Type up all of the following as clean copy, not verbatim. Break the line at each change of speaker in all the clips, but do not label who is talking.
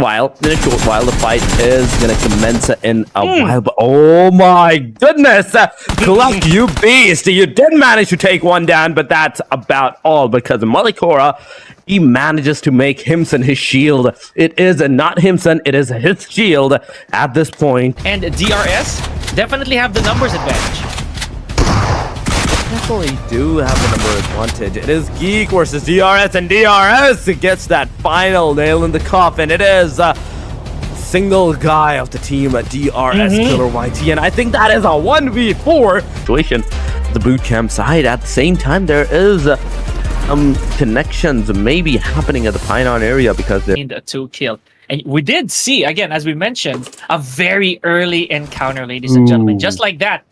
In a short while, the fight is gonna commence in a while. But oh my goodness, Cluck, you beast! You did manage to take one down, but that's about all because Malikhoraa, he manages to make Himson his shield. It is not Himson, it is his shield at this point.
And DRS definitely have the numbers advantage.
Definitely do have the number advantage. It is Geek versus DRS, and DRS gets that final nail in the coffin. It is a single guy of the team at DRSxkiller YT, and I think that is a 1v4 situation. The boot camp side. At the same time, there is connections maybe happening at the Pinon area because they're
in a 2-kill. And we did see, again, as we mentioned, a very early encounter, ladies and gentlemen. Just like that.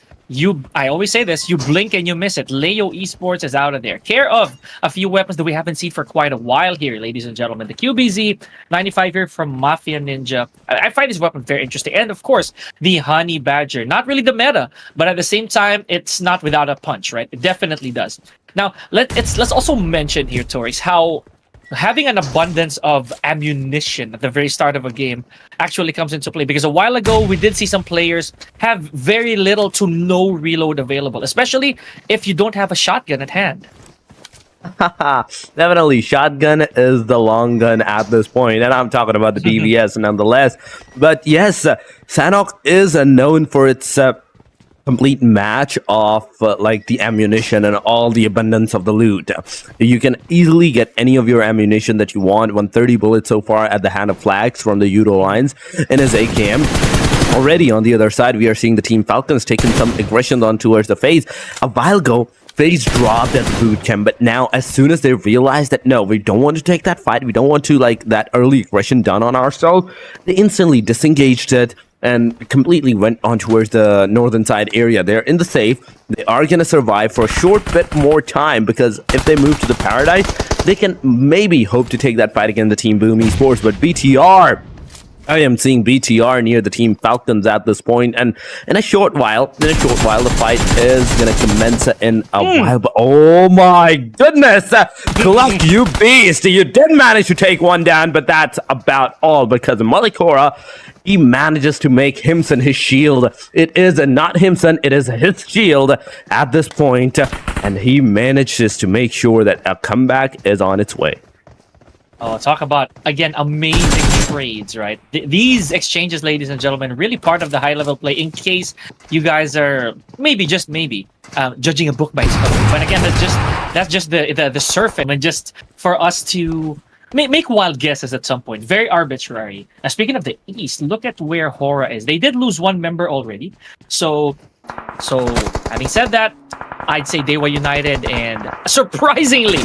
I always say this, you blink and you miss it. Leo Esports is out of there. Care of a few weapons that we haven't seen for quite a while here, ladies and gentlemen. The QBZ 95 here from Mafiyaninja. I find this weapon very interesting. And of course, the Honey Badger. Not really the meta, but at the same time, it's not without a punch, right? It definitely does. Now, let's also mention here, Torix, how having an abundance of ammunition at the very start of a game actually comes into play, because a while ago we did see some players have very little to no reload available, especially if you don't have a shotgun at hand.
Definitely, shotgun is the long gun at this point, and I'm talking about the DVS nonetheless. But yes, Sanhok is known for its complete match of like the ammunition and all the abundance of the loot. You can easily get any of your ammunition that you want. 130 bullets so far at the hand of Flags from the Udo lines in his AKM. Already on the other side, we are seeing the Team Falcons taking some aggression on towards the FaZe. A while ago, FaZe dropped at the boot camp, but now as soon as they realize that no, we don't want to take that fight, we don't want to like that early aggression done on ourselves, they instantly disengaged it and completely went on towards the northern side area. They're in the safe. They are going to survive for a short bit more time, because if they move to the Paradise, they can maybe hope to take that fight against the Team Boom Esports. But BTR, I am seeing BTR near the Team Falcons at this point, and in a short while, the fight is going to commence in a while. But oh my goodness, Cluck, you beast! You did manage to take one down, but that's about all because Malikhoraa, he manages to make Himson his shield. It is not Himson, it is his shield at this point, and he manages to make sure that a comeback is on its way.
Oh, talk about, again, amazing trades, right? These exchanges, ladies and gentlemen, really part of the high-level play, in case you guys are maybe, just maybe, judging a book by its cover. But again, that's just the surface, and just for us to make wild guesses at some point. Very arbitrary. Now, speaking of the East, look at where Horaa is. They did lose one member already. So having said that, I'd say Dewa United and surprisingly,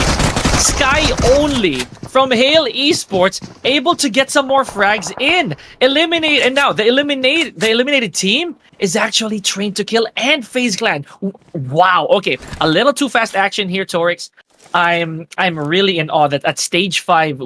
Sky Only from Hale Esports able to get some more frags in. And now the eliminated team is actually trained to kill and FaZe Clan. Wow. Okay, a little too fast action here, Torix. I'm really in awe that at stage 5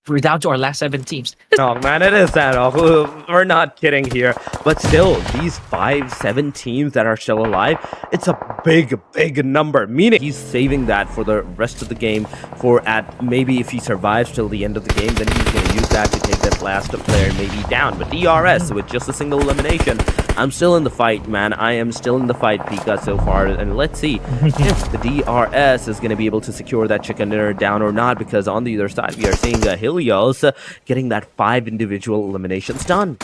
we're down to our last 7 teams.
Oh man, it is that awful. We're not kidding here. But still, these 5-7 teams that are still alive, it's a big number. Meaning he's saving that for the rest of the game, for at maybe if he survives till the end of the game, then he's going to use that to take that last player maybe down. But DRS, with just a single elimination, I'm still in the fight, man. I am still in the fight, Pika, so far. And let's see if the DRS is going to be able to secure that chicken dinner down or not, because on the other side, we are seeing Helios getting that 5 individual eliminations done.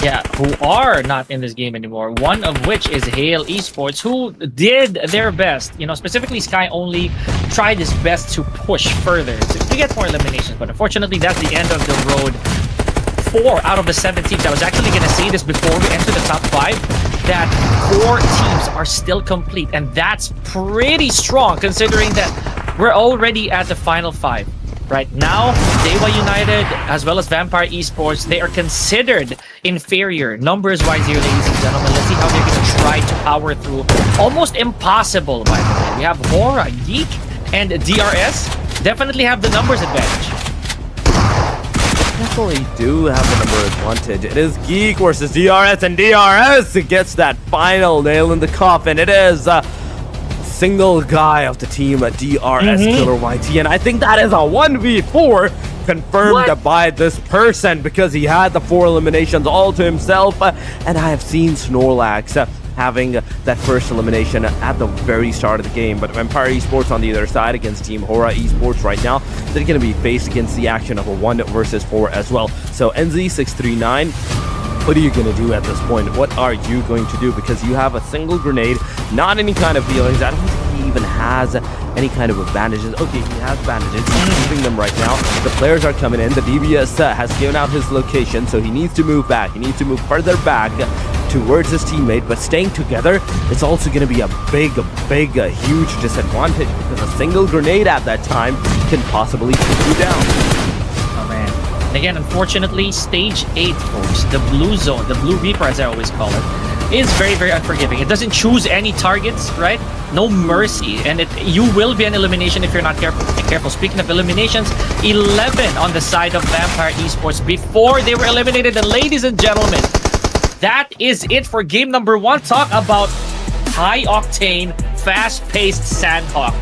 Yeah, who are not in this game anymore. One of which is Hale Esports, who did their best. You know, specifically Sky Only tried his best to push further to get more eliminations. But unfortunately, that's the end of the road. 4 out of the 7 teams. I was actually going to say this before we enter the top 5, that 4 teams are still complete. And that's pretty strong considering that we're already at the final 5. Right now, Dewa United, as well as Vampire Esports, they are considered inferior numbers-wise here, ladies and gentlemen. Let's see how they're going to try to power through. Almost impossible, by the way. We have Horaa, Geek, and DRS. Definitely have the numbers advantage.
Definitely do have the number advantage. It is Geek versus DRS, and DRS gets that final nail in the coffin. It is single guy of the team at DRSxKiller YT, and I think that is a 1v4 confirmed by this person because he had the 4 eliminations all to himself. And I have seen Snorlax having that first elimination at the very start of the game. But Empire Esports on the other side against Team Horaa Esports right now, they're going to be faced against the action of a 1 versus 4 as well. So NZ639, what are you going to do at this point? What are you going to do? Because you have a single grenade, not any kind of feelings. I don't think he even has any kind of bandages. Okay, he has bandages. He's using them right now. The players are coming in. The DBS has given out his location, so he needs to move back. He needs to move further back towards his teammate, but staying together, it's also going to be a big, huge disadvantage because a single grenade at that time can possibly take you down.
Oh man. And again, unfortunately, stage 8, folks, the blue zone, the blue Reaper as I always call it, is very, very unforgiving. It doesn't choose any targets, right? No mercy. And you will be an elimination if you're not careful. Speaking of eliminations, 11 on the side of Vampire Esports before they were eliminated. And ladies and gentlemen, that is it for game number 1. Talk about high-octane, fast-paced Sandhawk.